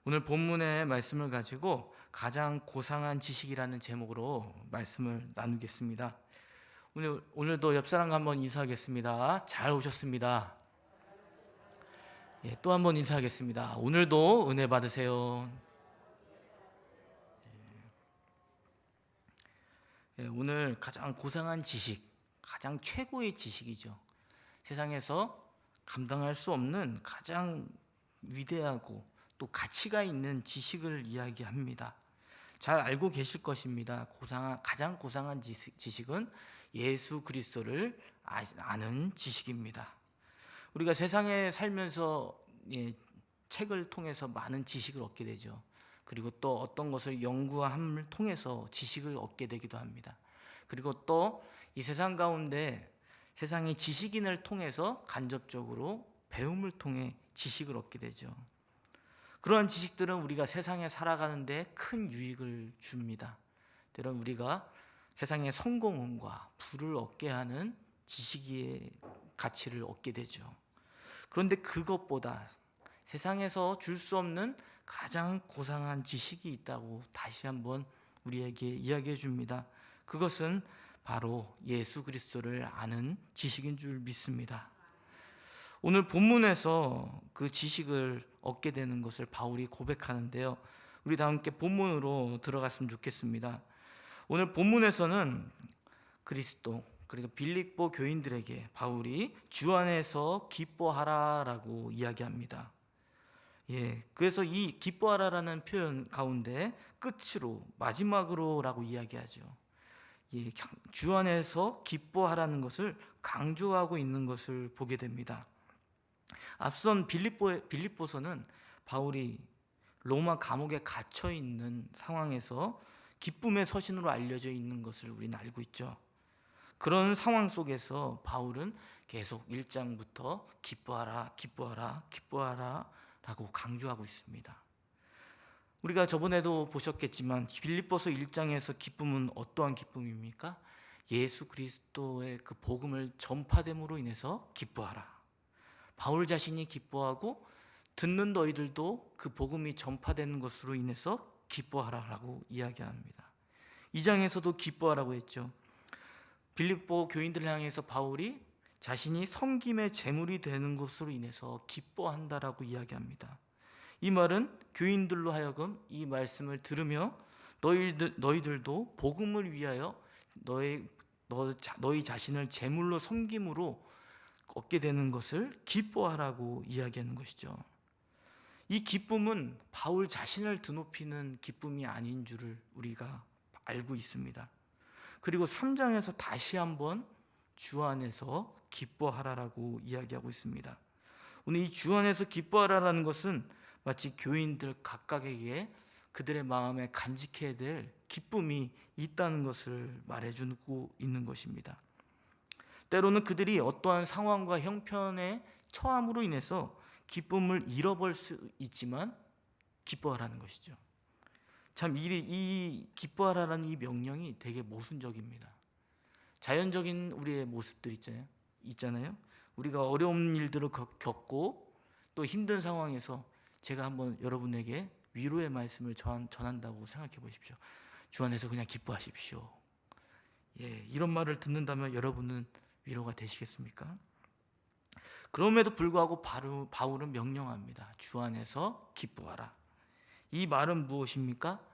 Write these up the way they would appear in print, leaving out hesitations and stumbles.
오늘 본문의 말씀을 가지고 가장 고상한 지식이라는 제목으로 말씀을 나누겠습니다. 오늘도 옆 사람과 한번 인사하겠습니다. 잘 오셨습니다. 또 한번 인사하겠습니다. 오늘도 은혜 받으세요. 오늘 가장 고상한 지식, 가장 최고의 지식이죠. 세상에서 감당할 수 없는 가장 위대하고 또 가치가 있는 지식을 이야기합니다. 잘 알고 계실 것입니다. 가장 고상한 지식은 예수 그리스도를 아는 지식입니다. 우리가 세상에 살면서 책을 통해서 많은 지식을 얻게 되죠. 그리고 또 어떤 것을 연구함을 통해서 지식을 얻게 되기도 합니다. 그리고 또 이 세상 가운데 세상의 지식인을 통해서 간접적으로 배움을 통해 지식을 얻게 되죠. 그러한 지식들은 우리가 세상에 살아가는데 큰 유익을 줍니다. 때론 우리가 세상의 성공과 부를 얻게 하는 지식의 가치를 얻게 되죠. 그런데 그것보다 세상에서 줄 수 없는 가장 고상한 지식이 있다고 다시 한번 우리에게 이야기해 줍니다. 그것은 바로 예수 그리스도를 아는 지식인 줄 믿습니다. 오늘 본문에서 그 지식을 얻게 되는 것을 바울이 고백하는데요. 우리 다 함께 본문으로 들어갔으면 좋겠습니다. 오늘 본문에서는 그리스도, 그리고 빌립보 교인들에게 바울이 주 안에서 기뻐하라라고 이야기합니다. 그래서 이 기뻐하라라는 표현 가운데 끝으로, 마지막으로라고 이야기하죠. 주 안에서 기뻐하라는 것을 강조하고 있는 것을 보게 됩니다. 앞선 빌립보서는 바울이 로마 감옥에 갇혀 있는 상황에서 기쁨의 서신으로 알려져 있는 것을 우리는 알고 있죠. 그런 상황 속에서 바울은 계속 1장부터 기뻐하라, 기뻐하라, 기뻐하라 라고 강조하고 있습니다. 우리가 저번에도 보셨겠지만 빌립보서 1장에서 기쁨은 어떠한 기쁨입니까? 예수 그리스도의 그 복음을 전파됨으로 인해서 기뻐하라. 바울 자신이 기뻐하고 듣는 너희들도 그 복음이 전파되는 것으로 인해서 기뻐하라라고 이야기합니다. 2장에서도 기뻐하라고 했죠. 빌립보 교인들을 향해서 바울이 자신이 섬김의 제물이 되는 것으로 인해서 기뻐한다라고 이야기합니다. 이 말은 교인들로 하여금 이 말씀을 들으며 너희들도 복음을 위하여 너희 자신을 제물로 섬김으로 얻게 되는 것을 기뻐하라고 이야기하는 것이죠. 이 기쁨은 바울 자신을 드높이는 기쁨이 아닌 줄을 우리가 알고 있습니다. 그리고 3장에서 다시 한번 주 안에서 기뻐하라라고 이야기하고 있습니다. 오늘 이 주 안에서 기뻐하라라는 것은 마치 교인들 각각에게 그들의 마음에 간직해야 될 기쁨이 있다는 것을 말해주고 있는 것입니다. 때로는 그들이 어떠한 상황과 형편에 처함으로 인해서 기쁨을 잃어버릴 수 있지만 기뻐하라는 것이죠. 참 이 기뻐하라는 이 명령이 되게 모순적입니다. 자연적인 우리의 모습들 있잖아요. 우리가 어려운 일들을 겪고 또 힘든 상황에서 제가 한번 여러분에게 위로의 말씀을 전한다고 생각해 보십시오. 주 안에서 그냥 기뻐하십시오. 이런 말을 듣는다면 여러분은 위로가 되시겠습니까? 그럼에도 불구하고 바울은 명령합니다. 주 안에서 기뻐하라. 이 말은 무엇입니까?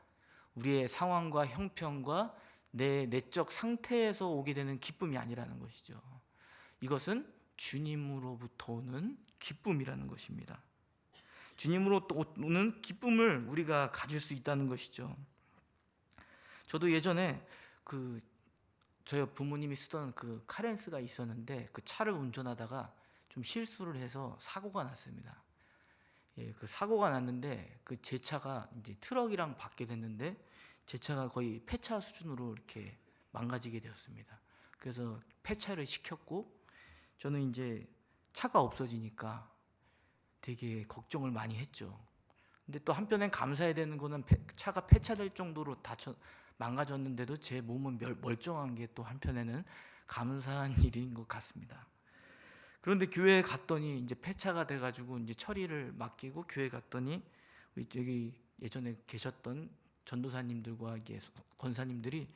우리의 상황과 형편과 내 내적 상태에서 오게 되는 기쁨이 아니라는 것이죠. 이것은 주님으로부터 오는 기쁨이라는 것입니다. 주님으로부터 오는 기쁨을 우리가 가질 수 있다는 것이죠. 저도 예전에 저희 부모님이 쓰던 그 카렌스가 있었는데 그 차를 운전하다가 좀 실수를 해서 사고가 났습니다. 그 사고가 났는데 제 차가 이제 트럭이랑 받게 됐는데 제 차가 거의 폐차 수준으로 이렇게 망가지게 되었습니다. 그래서 폐차를 시켰고 저는 이제 차가 없어지니까 되게 걱정을 많이 했죠. 근데 또 한편엔 감사해야 되는 거는 차가 폐차될 정도로 망가졌는데도 제 몸은 멀쩡한 게 또 한편에는 감사한 일인 것 같습니다. 그런데 교회에 갔더니 이제 폐차가 돼가지고 이제 처리를 맡기고 교회 갔더니 우리 여기 예전에 계셨던 전도사님들과 권사님들이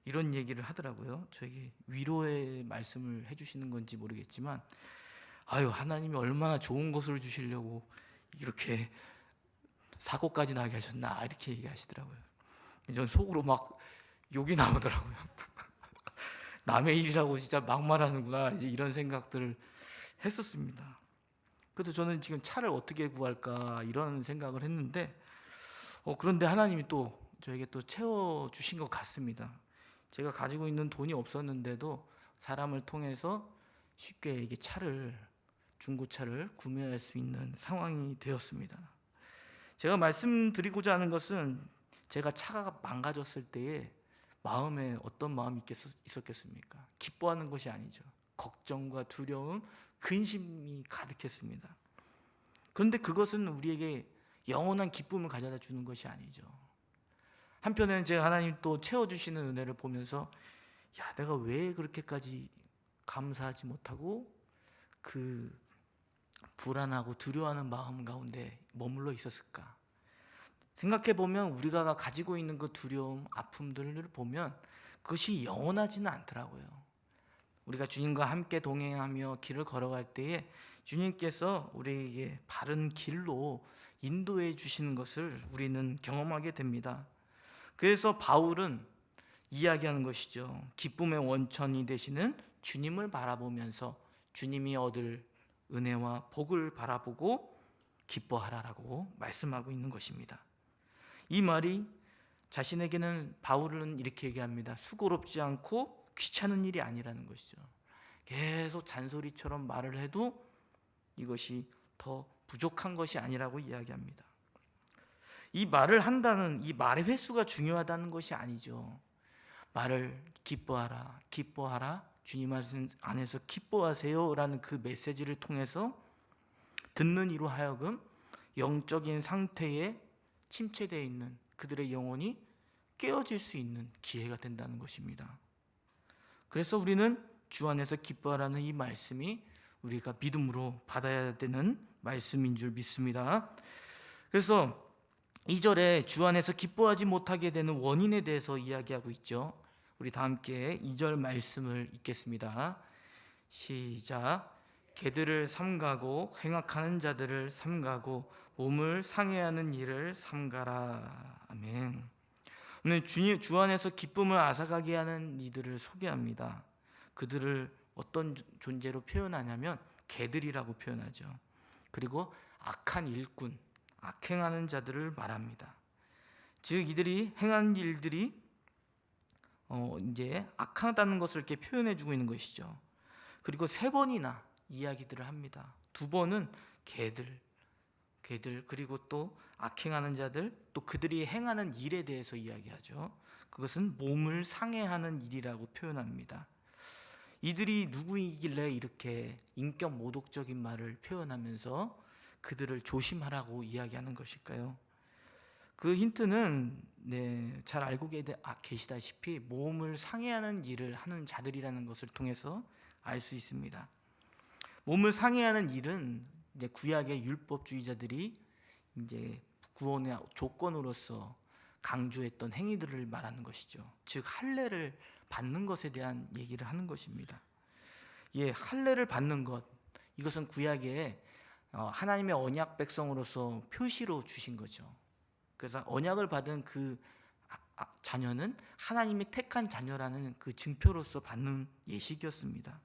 이런 얘기를 하더라고요. 저에게 위로의 말씀을 해주시는 건지 모르겠지만, 아유, 하나님이 얼마나 좋은 것을 주시려고 이렇게 사고까지 나게 하셨나, 이렇게 얘기하시더라고요. 전 속으로 막 욕이 나오더라고요. 남의 일이라고 진짜 막말하는구나, 이런 생각들을 했었습니다. 그래도 저는 지금 차를 어떻게 구할까 이런 생각을 했는데, 그런데 하나님이 또 저에게 또 채워주신 것 같습니다. 제가 가지고 있는 돈이 없었는데도 사람을 통해서 쉽게 이게 중고차를 구매할 수 있는 상황이 되었습니다. 제가 말씀드리고자 하는 것은, 제가 차가 망가졌을 때에 마음에 어떤 마음이 있었겠습니까? 기뻐하는 것이 아니죠. 걱정과 두려움, 근심이 가득했습니다. 그런데 그것은 우리에게 영원한 기쁨을 가져다 주는 것이 아니죠. 한편에는 제가 하나님 또 채워주시는 은혜를 보면서, 야, 내가 왜 그렇게까지 감사하지 못하고 그 불안하고 두려워하는 마음 가운데 머물러 있었을까? 생각해보면 우리가 가지고 있는 그 두려움, 아픔들을 보면 그것이 영원하지는 않더라고요. 우리가 주님과 함께 동행하며 길을 걸어갈 때에 주님께서 우리에게 바른 길로 인도해 주시는 것을 우리는 경험하게 됩니다. 그래서 바울은 이야기하는 것이죠. 기쁨의 원천이 되시는 주님을 바라보면서 주님이 얻을 은혜와 복을 바라보고 기뻐하라라고 말씀하고 있는 것입니다. 이 말이 자신에게는, 바울은 이렇게 얘기합니다. 수고롭지 않고 귀찮은 일이 아니라는 것이죠. 계속 잔소리처럼 말을 해도 이것이 더 부족한 것이 아니라고 이야기합니다. 이 말을 한다는, 이 말의 횟수가 중요하다는 것이 아니죠. 말을 기뻐하라, 기뻐하라, 주님 안에서 기뻐하세요 라는 그 메시지를 통해서 듣는 이로 하여금 영적인 상태에 침체되어 있는 그들의 영혼이 깨어질 수 있는 기회가 된다는 것입니다. 그래서 우리는 주 안에서 기뻐하라는 이 말씀이 우리가 믿음으로 받아야 되는 말씀인 줄 믿습니다. 그래서 2절에 주 안에서 기뻐하지 못하게 되는 원인에 대해서 이야기하고 있죠. 우리 다 함께 2절 말씀을 읽겠습니다. 시작. 개들을 삼가고 행악하는 자들을 삼가고 몸을 상해하는 일을 삼가라. 아멘. 오늘 주 안에서 기쁨을 앗아가게 하는 이들을 소개합니다. 그들을 어떤 존재로 표현하냐면 개들이라고 표현하죠. 그리고 악한 일꾼, 악행하는 자들을 말합니다. 즉 이들이 행한 일들이 이제 악하다는 것을 이렇게 표현해주고 있는 것이죠. 그리고 3번이나 이야기들을 합니다. 2번은 개들, 그리고 또 악행하는 자들, 또 그들이 행하는 일에 대해서 이야기하죠. 그것은 몸을 상해하는 일이라고 표현합니다. 이들이 누구이길래 이렇게 인격 모독적인 말을 표현하면서 그들을 조심하라고 이야기하는 것일까요? 그 힌트는 잘 알고 계시다시피 몸을 상해하는 일을 하는 자들이라는 것을 통해서 알 수 있습니다. 몸을 상해하는 일은 이제 구약의 율법주의자들이 이제 구원의 조건으로서 강조했던 행위들을 말하는 것이죠. 즉 할례를 받는 것에 대한 얘기를 하는 것입니다. 할례를 받는 것, 이것은 구약에 하나님의 언약 백성으로서 표시로 주신 거죠. 그래서 언약을 받은 그 자녀는 하나님이 택한 자녀라는 그 증표로서 받는 예식이었습니다.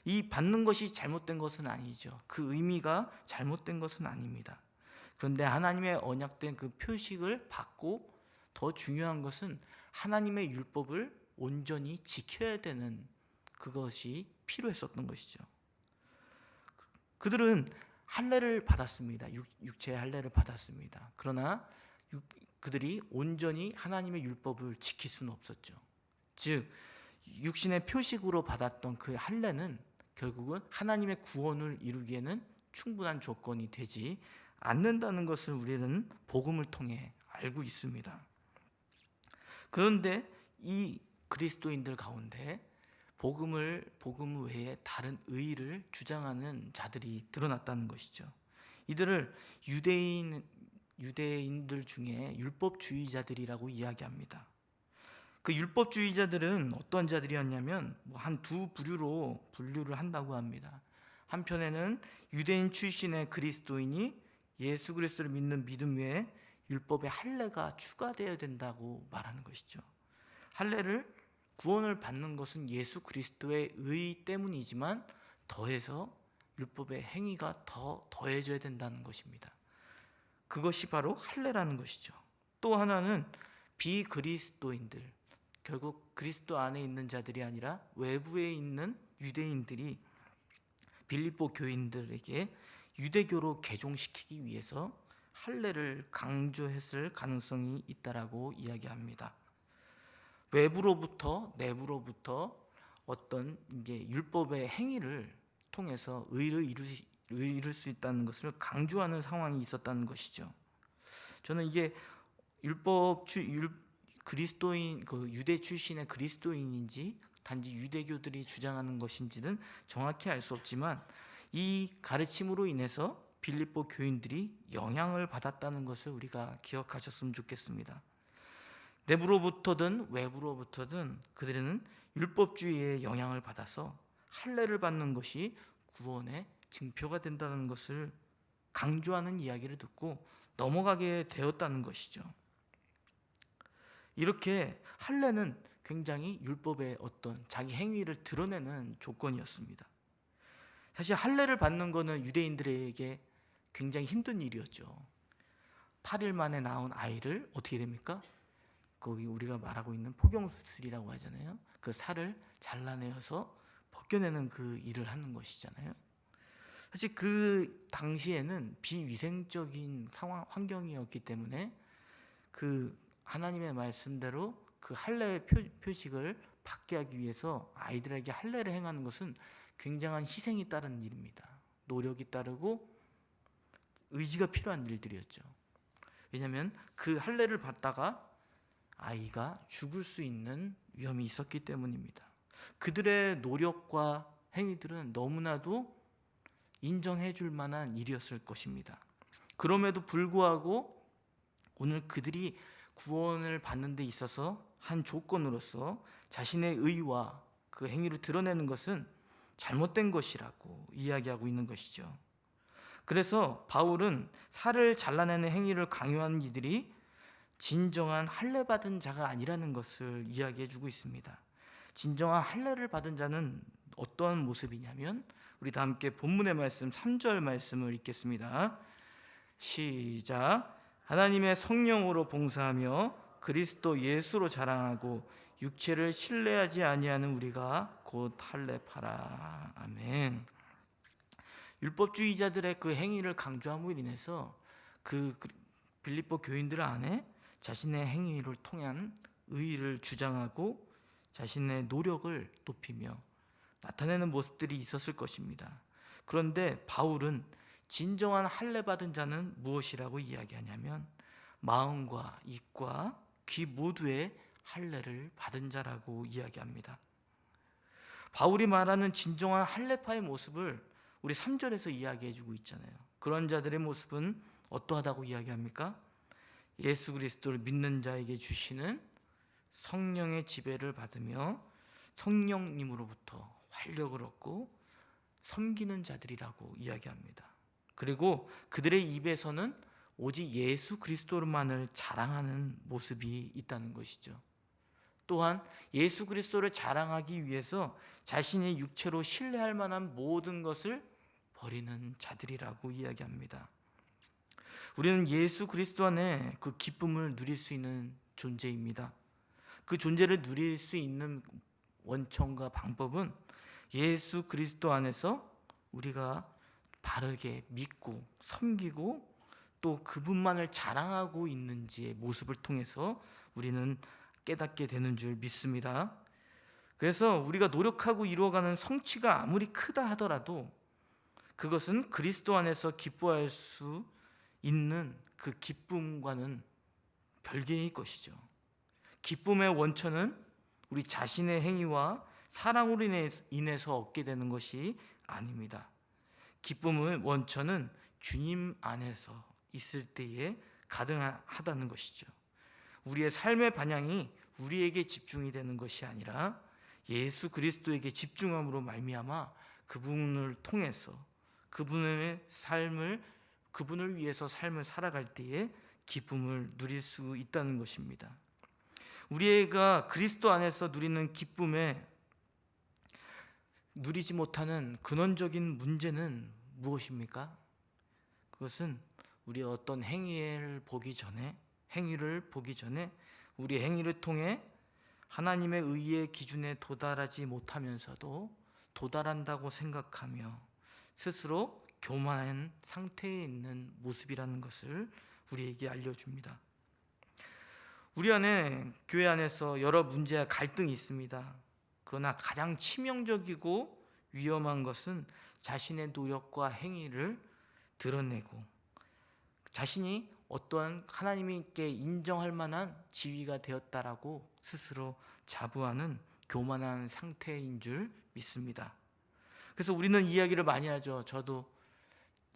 이 받는 것이 잘못된 것은 아니죠. 그 의미가 잘못된 것은 아닙니다. 그런데 하나님의 언약된 그 표식을 받고 더 중요한 것은 하나님의 율법을 온전히 지켜야 되는 그것이 필요했었던 것이죠. 그들은 할례를 받았습니다. 육체의 할례를 받았습니다. 그러나 그들이 온전히 하나님의 율법을 지킬 수는 없었죠. 즉 육신의 표식으로 받았던 그 할례는 결국은 하나님의 구원을 이루기에는 충분한 조건이 되지 않는다는 것을 우리는 복음을 통해 알고 있습니다. 그런데 이 그리스도인들 가운데 복음 외에 다른 의의를 주장하는 자들이 드러났다는 것이죠. 이들을 유대인 유대인들 중에 율법주의자들이라고 이야기합니다. 그 율법주의자들은 어떤 자들이었냐면 한 두 부류로 분류를 한다고 합니다. 한편에는 유대인 출신의 그리스도인이 예수 그리스도를 믿는 믿음 외에 율법의 할례가 추가되어야 된다고 말하는 것이죠. 할례를 구원을 받는 것은 예수 그리스도의 의 때문이지만 더해서 율법의 행위가 더 더해져야 된다는 것입니다. 그것이 바로 할례라는 것이죠. 또 하나는 비그리스도인들, 결국 그리스도 안에 있는 자들이 아니라 외부에 있는 유대인들이 빌립보 교인들에게 유대교로 개종시키기 위해서 할례를 강조했을 가능성이 있다라고 이야기합니다. 외부로부터 내부로부터 어떤 이제 율법의 행위를 통해서 의를 이룰 수 있다는 것을 강조하는 상황이 있었다는 것이죠. 저는 이게 그리스도인, 그 유대 출신의 그리스도인인지 단지 유대교들이 주장하는 것인지는 정확히 알 수 없지만 이 가르침으로 인해서 빌립보 교인들이 영향을 받았다는 것을 우리가 기억하셨으면 좋겠습니다. 내부로부터든 외부로부터든 그들은 율법주의의 영향을 받아서 할례를 받는 것이 구원의 증표가 된다는 것을 강조하는 이야기를 듣고 넘어가게 되었다는 것이죠. 이렇게 할례는 굉장히 율법의 어떤 자기 행위를 드러내는 조건이었습니다. 사실 할례를 받는 것은 유대인들에게 굉장히 힘든 일이었죠. 8일 만에 낳은 아이를 어떻게 됩니까? 거기 우리가 말하고 있는 포경수술이라고 하잖아요. 그 살을 잘라내어서 벗겨내는 그 일을 하는 것이잖아요. 사실 그 당시에는 비위생적인 상황 환경이었기 때문에 그 하나님의 말씀대로 그 할례의 표식을 받게 하기 위해서 아이들에게 할례를 행하는 것은 굉장한 희생이 따른 일입니다. 노력이 따르고 의지가 필요한 일들이었죠. 왜냐하면 그 할례를 받다가 아이가 죽을 수 있는 위험이 있었기 때문입니다. 그들의 노력과 행위들은 너무나도 인정해 줄 만한 일이었을 것입니다. 그럼에도 불구하고 오늘 그들이 구원을 받는 데 있어서 한 조건으로서 자신의 의와 그 행위를 드러내는 것은 잘못된 것이라고 이야기하고 있는 것이죠. 그래서 바울은 살을 잘라내는 행위를 강요하는 이들이 진정한 할례 받은 자가 아니라는 것을 이야기해 주고 있습니다. 진정한 할례를 받은 자는 어떤 모습이냐면 우리 다 함께 본문의 말씀 3절 말씀을 읽겠습니다. 시작. 하나님의 성령으로 봉사하며 그리스도 예수로 자랑하고 육체를 신뢰하지 아니하는 우리가 곧 할례파라. 아멘. 율법주의자들의 그 행위를 강조함으로 인해서 그 빌립보 교인들 안에 자신의 행위를 통한 의의를 주장하고 자신의 노력을 높이며 나타내는 모습들이 있었을 것입니다. 그런데 바울은 진정한 할례 받은 자는 무엇이라고 이야기하냐면 마음과 입과 귀 모두의 할례를 받은 자라고 이야기합니다. 바울이 말하는 진정한 할례파의 모습을 우리 3절에서 이야기해 주고 있잖아요. 그런 자들의 모습은 어떠하다고 이야기합니까? 예수 그리스도를 믿는 자에게 주시는 성령의 지배를 받으며 성령님으로부터 활력을 얻고 섬기는 자들이라고 이야기합니다. 그리고 그들의 입에서는 오직 예수 그리스도만을 자랑하는 모습이 있다는 것이죠. 또한 예수 그리스도를 자랑하기 위해서 자신의 육체로 신뢰할 만한 모든 것을 버리는 자들이라고 이야기합니다. 우리는 예수 그리스도 안에 그 기쁨을 누릴 수 있는 존재입니다. 그 존재를 누릴 수 있는 원천과 방법은 예수 그리스도 안에서 우리가 바르게 믿고 섬기고 또 그분만을 자랑하고 있는지의 모습을 통해서 우리는 깨닫게 되는 줄 믿습니다. 그래서 우리가 노력하고 이루어가는 성취가 아무리 크다 하더라도 그것은 그리스도 안에서 기뻐할 수 있는 그 기쁨과는 별개의 것이죠. 기쁨의 원천은 우리 자신의 행위와 사랑으로 인해서 얻게 되는 것이 아닙니다. 기쁨의 원천은 주님 안에서 있을 때에 가능하다는 것이죠. 우리의 삶의 방향이 우리에게 집중이 되는 것이 아니라 예수 그리스도에게 집중함으로 말미암아 그분을 통해서 그분을 위해서 삶을 살아갈 때에 기쁨을 누릴 수 있다는 것입니다. 우리가 그리스도 안에서 누리는 기쁨에 누리지 못하는 근원적인 문제는 무엇입니까? 그것은 우리의 어떤 행위를 보기 전에 우리 행위를 통해 하나님의 의의 기준에 도달하지 못하면서도 도달한다고 생각하며 스스로 교만한 상태에 있는 모습이라는 것을 우리에게 알려줍니다. 우리 안에 교회 안에서 여러 문제와 갈등이 있습니다. 그러나 가장 치명적이고 위험한 것은 자신의 노력과 행위를 드러내고 자신이 어떠한 하나님께 인정할 만한 지위가 되었다라고 스스로 자부하는 교만한 상태인 줄 믿습니다. 그래서 우리는 이야기를 많이 하죠. 저도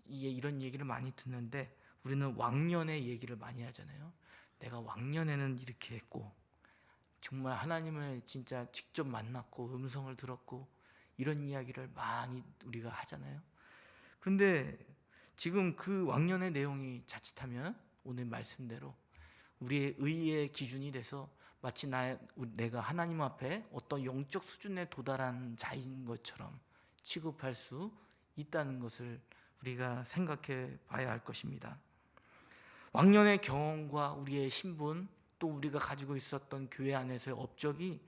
이런 얘기를 많이 듣는데 우리는 왕년의 얘기를 많이 하잖아요. 내가 왕년에는 이렇게 했고 정말 하나님을 진짜 직접 만났고 음성을 들었고 이런 이야기를 많이 우리가 하잖아요. 그런데 지금 그 왕년의 내용이 자칫하면 오늘 말씀대로 우리의 의의 기준이 돼서 마치 내가 하나님 앞에 어떤 영적 수준에 도달한 자인 것처럼 취급할 수 있다는 것을 우리가 생각해 봐야 할 것입니다. 왕년의 경험과 우리의 신분 또 우리가 가지고 있었던 교회 안에서의 업적이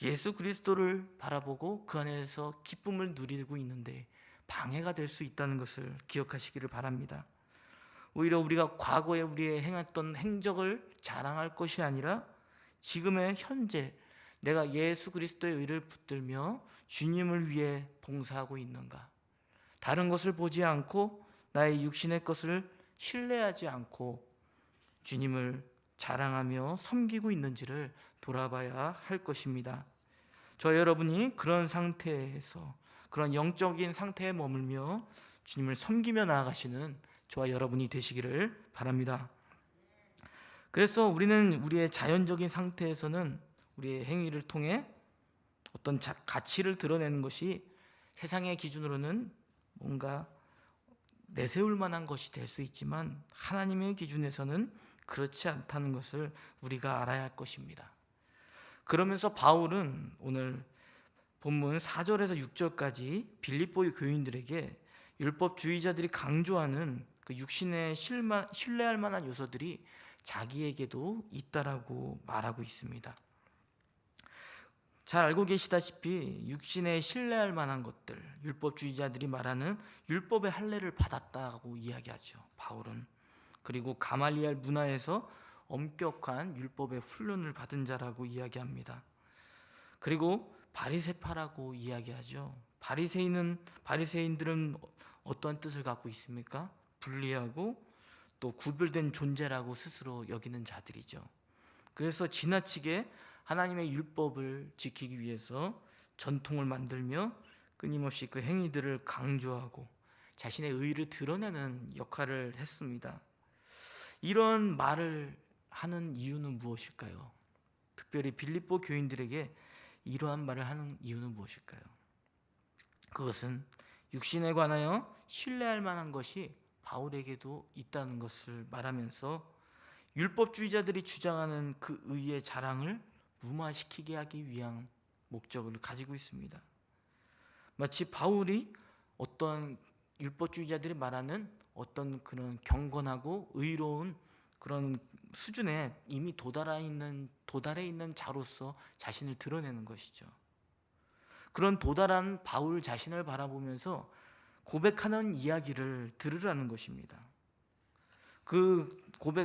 예수 그리스도를 바라보고 그 안에서 기쁨을 누리고 있는데 방해가 될 수 있다는 것을 기억하시기를 바랍니다. 오히려 우리가 과거에 우리의 행했던 행적을 자랑할 것이 아니라 지금의 현재 내가 예수 그리스도의 의를 붙들며 주님을 위해 봉사하고 있는가, 다른 것을 보지 않고 나의 육신의 것을 신뢰하지 않고 주님을 자랑하며 섬기고 있는지를 돌아봐야 할 것입니다. 저 여러분이 그런 상태에서 그런 영적인 상태에 머물며 주님을 섬기며 나아가시는 저와 여러분이 되시기를 바랍니다. 그래서 우리는 우리의 자연적인 상태에서는 우리의 행위를 통해 어떤 가치를 드러내는 것이 세상의 기준으로는 뭔가 내세울 만한 것이 될 수 있지만 하나님의 기준에서는 그렇지 않다는 것을 우리가 알아야 할 것입니다. 그러면서 바울은 오늘 본문 4절에서 6절까지 빌립보 교인들에게 율법주의자들이 강조하는 그 육신에 신뢰할 만한 요소들이 자기에게도 있다라고 말하고 있습니다. 잘 알고 계시다시피 육신에 신뢰할 만한 것들, 율법주의자들이 말하는 율법의 할례를 받았다고 이야기하죠, 바울은. 그리고 가말리엘 문화에서 엄격한 율법의 훈련을 받은 자라고 이야기합니다. 그리고 바리새파라고 이야기하죠. 바리새인들은 어떠한 뜻을 갖고 있습니까? 불리하고 또 구별된 존재라고 스스로 여기는 자들이죠. 그래서 지나치게 하나님의 율법을 지키기 위해서 전통을 만들며 끊임없이 그 행위들을 강조하고 자신의 의를 드러내는 역할을 했습니다. 이런 말을 하는 이유는 무엇일까요? 특별히 빌립보 교인들에게 이러한 말을 하는 이유는 무엇일까요? 그것은 육신에 관하여 신뢰할 만한 것이 바울에게도 있다는 것을 말하면서 율법주의자들이 주장하는 그 의의 자랑을 무마시키게 하기 위한 목적을 가지고 있습니다. 마치 바울이 어떤 율법주의자들이 말하는 어떤 그런 경건하고 의로운 그런 수준에 이미 도달해 있는 자로서 자신을 드러내는 것이죠. 그런 도달한 바울 자신을 바라보면서 고백하는 이야기를 들으라는 것입니다.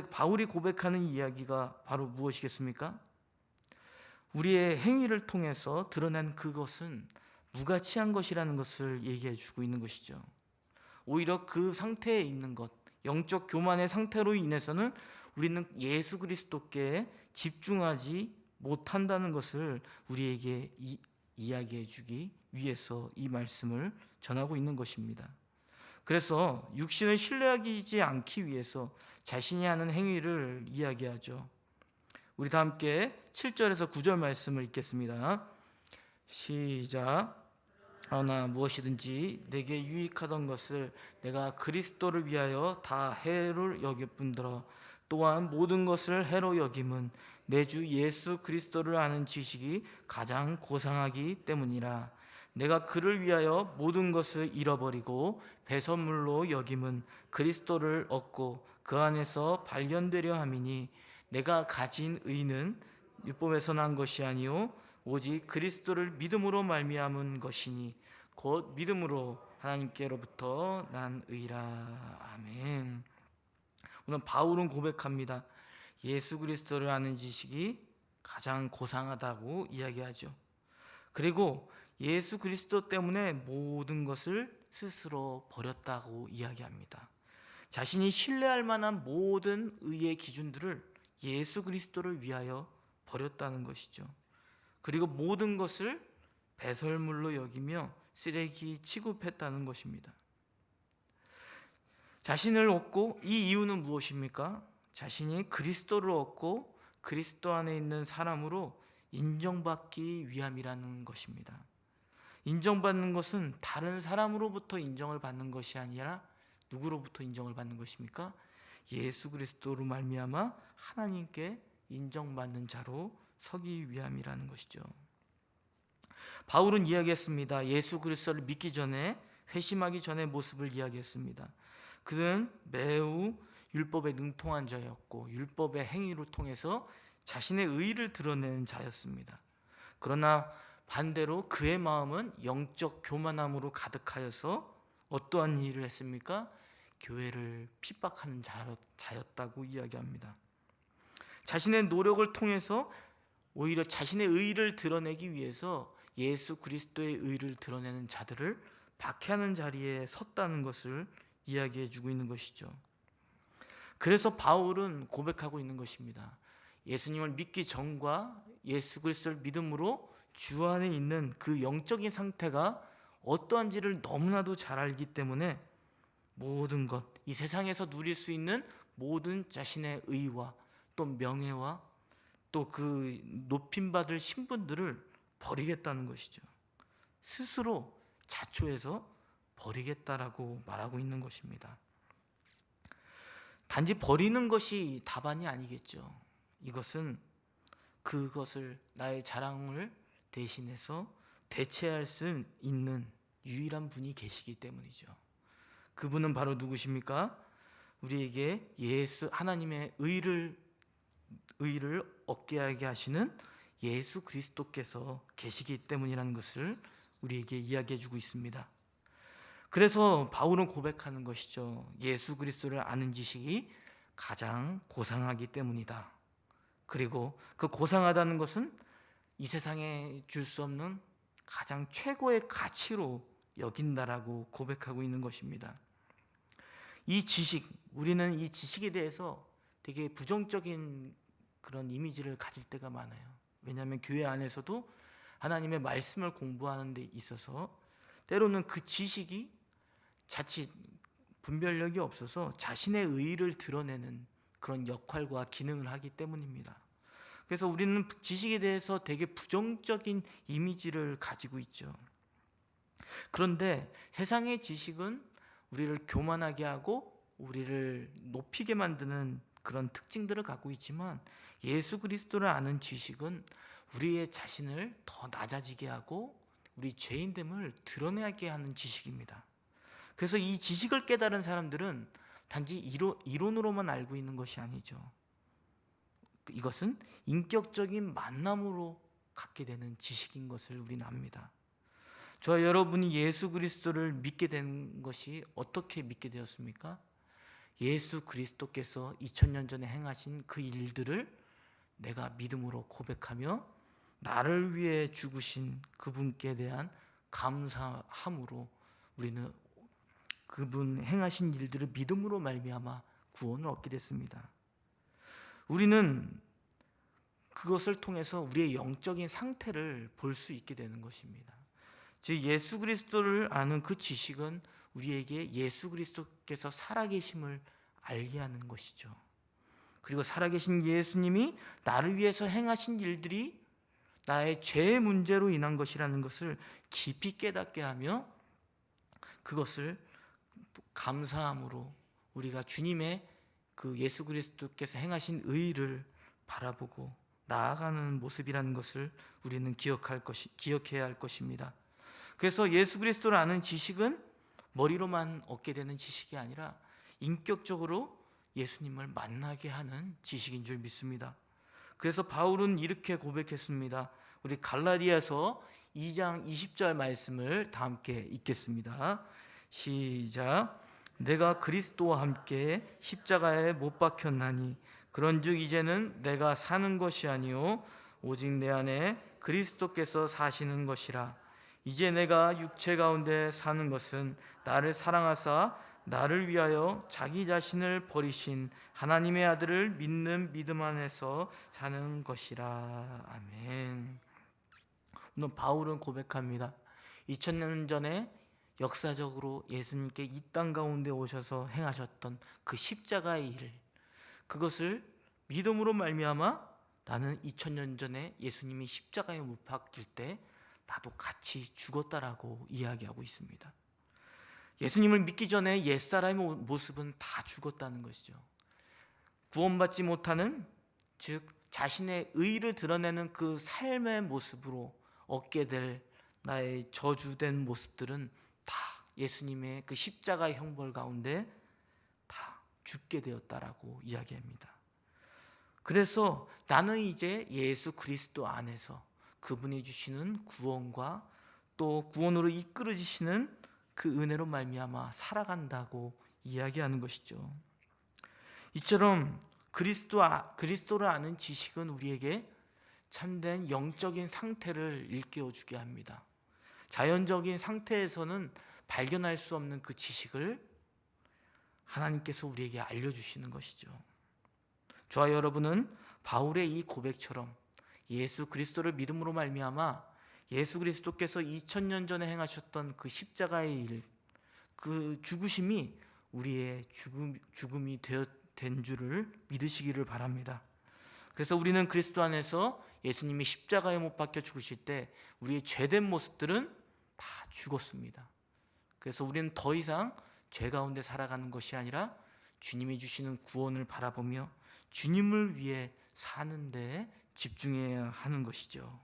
바울이 고백하는 이야기가 바로 무엇이겠습니까? 우리의 행위를 통해서 드러난 그것은 무가치한 것이라는 것을 얘기해 주고 있는 것이죠. 오히려 그 상태에 있는 것, 영적 교만의 상태로 인해서는 우리는 예수 그리스도께 집중하지 못한다는 것을 우리에게 이야기해 주기 위해서 이 말씀을 전하고 있는 것입니다. 그래서 육신을 신뢰하지 않기 위해서 자신이 하는 행위를 이야기하죠. 우리 다 함께 7절에서 9절 말씀을 읽겠습니다. 시작. 그러나 무엇이든지 내게 유익하던 것을 내가 그리스도를 위하여 다 해로 여김뿐더러 또한 모든 것을 해로 여김은 내 주 예수 그리스도를 아는 지식이 가장 고상하기 때문이라. 내가 그를 위하여 모든 것을 잃어버리고 배설물로 여김은 그리스도를 얻고 그 안에서 발견되려 함이니 내가 가진 의는 율법에서 난 것이 아니요 오직 그리스도를 믿음으로 말미암은 것이니 곧 믿음으로 하나님께로부터 난 의라. 아멘. 오늘 바울은 고백합니다. 예수 그리스도를 아는 지식이 가장 고상하다고 이야기하죠. 그리고 예수 그리스도 때문에 모든 것을 스스로 버렸다고 이야기합니다. 자신이 신뢰할 만한 모든 의의 기준들을 예수 그리스도를 위하여 버렸다는 것이죠. 그리고 모든 것을 배설물로 여기며 쓰레기 취급했다는 것입니다. 자신을 얻고, 이 이유는 무엇입니까? 자신이 그리스도를 얻고 그리스도 안에 있는 사람으로 인정받기 위함이라는 것입니다. 인정받는 것은 다른 사람으로부터 인정을 받는 것이 아니라 누구로부터 인정을 받는 것입니까? 예수 그리스도로 말미암아 하나님께 인정받는 자로 서기 위함이라는 것이죠. 바울은 이야기했습니다. 예수 그리스도를 믿기 전에, 회심하기 전의 모습을 이야기했습니다. 그는 매우 율법에 능통한 자였고 율법의 행위를 통해서 자신의 의의를 드러내는 자였습니다. 그러나 반대로 그의 마음은 영적 교만함으로 가득하여서 어떠한 일을 했습니까? 교회를 핍박하는 자였다고 이야기합니다. 자신의 노력을 통해서 오히려 자신의 의의를 드러내기 위해서 예수 그리스도의 의의를 드러내는 자들을 박해하는 자리에 섰다는 것을 이야기해 주고 있는 것이죠. 그래서 바울은 고백하고 있는 것입니다. 예수님을 믿기 전과 예수 그리스도를 믿음으로 주 안에 있는 그 영적인 상태가 어떠한지를 너무나도 잘 알기 때문에 모든 것, 이 세상에서 누릴 수 있는 모든 자신의 의와 또 명예와 또 그 높임받을 신분들을 버리겠다는 것이죠. 스스로 자초해서 버리겠다라고 말하고 있는 것입니다. 단지 버리는 것이 답안이 아니겠죠. 이것은 그것을 나의 자랑을 대신해서 대체할 수 있는 유일한 분이 계시기 때문이죠. 그분은 바로 누구십니까? 우리에게 하나님의 의를 얻게 하게 하시는 예수 그리스도께서 계시기 때문이라는 것을 우리에게 이야기해 주고 있습니다. 그래서 바울은 고백하는 것이죠. 예수 그리스도를 아는 지식이 가장 고상하기 때문이다. 그리고 그 고상하다는 것은 이 세상에 줄 수 없는 가장 최고의 가치로 여긴다라고 고백하고 있는 것입니다. 이 지식, 우리는 이 지식에 대해서 되게 부정적인 그런 이미지를 가질 때가 많아요. 왜냐하면 교회 안에서도 하나님의 말씀을 공부하는 데 있어서 때로는 그 지식이 자칫 분별력이 없어서 자신의 의의를 드러내는 그런 역할과 기능을 하기 때문입니다. 그래서 우리는 지식에 대해서 되게 부정적인 이미지를 가지고 있죠. 그런데 세상의 지식은 우리를 교만하게 하고 우리를 높이게 만드는 그런 특징들을 갖고 있지만 예수 그리스도를 아는 지식은 우리의 자신을 더 낮아지게 하고 우리 죄인됨을 드러내게 하는 지식입니다. 그래서 이 지식을 깨달은 사람들은 단지 이론으로만 알고 있는 것이 아니죠. 이것은 인격적인 만남으로 갖게 되는 지식인 것을 우리는 압니다. 저와 여러분이 예수 그리스도를 믿게 된 것이 어떻게 믿게 되었습니까? 예수 그리스도께서 2000년 전에 행하신 그 일들을 내가 믿음으로 고백하며 나를 위해 죽으신 그분께 대한 감사함으로 우리는 그분 행하신 일들을 믿음으로 말미암아 구원을 얻게 됐습니다. 우리는 그것을 통해서 우리의 영적인 상태를 볼 수 있게 되는 것입니다. 즉 예수 그리스도를 아는 그 지식은 우리에게 예수 그리스도께서 살아계심을 알게 하는 것이죠. 그리고 살아계신 예수님이 나를 위해서 행하신 일들이 나의 죄의 문제로 인한 것이라는 것을 깊이 깨닫게 하며 그것을 감사함으로 우리가 주님의 그 예수 그리스도께서 행하신 의를 바라보고 나아가는 모습이라는 것을 우리는 기억해야 할 것입니다. 그래서 예수 그리스도를 아는 지식은 머리로만 얻게 되는 지식이 아니라 인격적으로 예수님을 만나게 하는 지식인 줄 믿습니다. 그래서 바울은 이렇게 고백했습니다. 우리 갈라디아서 2장 20절 말씀을 다 함께 읽겠습니다. 시작. 내가 그리스도와 함께 십자가에 못 박혔나니 그런즉 이제는 내가 사는 것이 아니요 오직 내 안에 그리스도께서 사시는 것이라. 이제 내가 육체 가운데 사는 것은 나를 사랑하사 나를 위하여 자기 자신을 버리신 하나님의 아들을 믿는 믿음 안에서 사는 것이라. 아멘. 오늘 바울은 고백합니다. 2000년 전에 역사적으로 예수님께 이 땅 가운데 오셔서 행하셨던 그 십자가의 일, 그것을 믿음으로 말미암아 나는 2000년 전에 예수님이 십자가에 못 박힐 때 나도 같이 죽었다라고 이야기하고 있습니다. 예수님을 믿기 전에 옛사람의 모습은 다 죽었다는 것이죠. 구원받지 못하는, 즉 자신의 의를 드러내는 그 삶의 모습으로 얻게 될 나의 저주된 모습들은 다 예수님의 그 십자가의 형벌 가운데 다 죽게 되었다라고 이야기합니다. 그래서 나는 이제 예수 그리스도 안에서 그분이 주시는 구원과 또 구원으로 이끌어 주시는 그 은혜로 말미암아 살아간다고 이야기하는 것이죠. 이처럼 그리스도를 아는 지식은 우리에게 참된 영적인 상태를 일깨워주게 합니다. 자연적인 상태에서는 발견할 수 없는 그 지식을 하나님께서 우리에게 알려주시는 것이죠. 저와 여러분은 바울의 이 고백처럼 예수 그리스도를 믿음으로 말미암아 예수 그리스도께서 2000년 전에 행하셨던 그 십자가의 일, 그 죽으심이 우리의 죽음이 된 줄을 믿으시기를 바랍니다. 그래서 우리는 그리스도 안에서 예수님이 십자가에 못 박혀 죽으실 때 우리의 죄된 모습들은 다 죽었습니다. 그래서 우리는 더 이상 죄 가운데 살아가는 것이 아니라 주님이 주시는 구원을 바라보며 주님을 위해 사는 데 집중해야 하는 것이죠.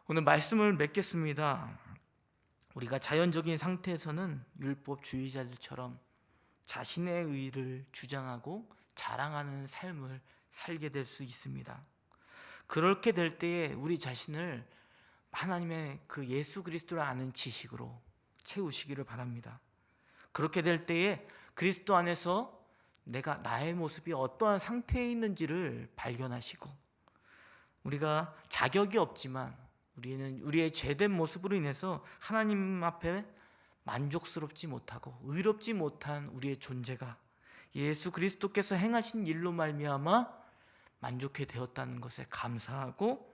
오늘 말씀을 맺겠습니다. 우리가 자연적인 상태에서는 율법주의자들처럼 자신의 의를 주장하고 자랑하는 삶을 살게 될 수 있습니다. 그렇게 될 때에 우리 자신을 하나님의 그 예수 그리스도를 아는 지식으로 채우시기를 바랍니다. 그렇게 될 때에 그리스도 안에서 내가 나의 모습이 어떠한 상태에 있는지를 발견하시고, 우리가 자격이 없지만 우리는 우리의 죄된 모습으로 인해서 하나님 앞에 만족스럽지 못하고 의롭지 못한 우리의 존재가 예수 그리스도께서 행하신 일로 말미암아 만족해 되었다는 것에 감사하고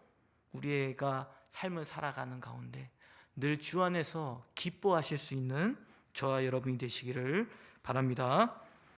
우리가 삶을 살아가는 가운데 늘 주 안에서 기뻐하실 수 있는 저와 여러분이 되시기를 바랍니다.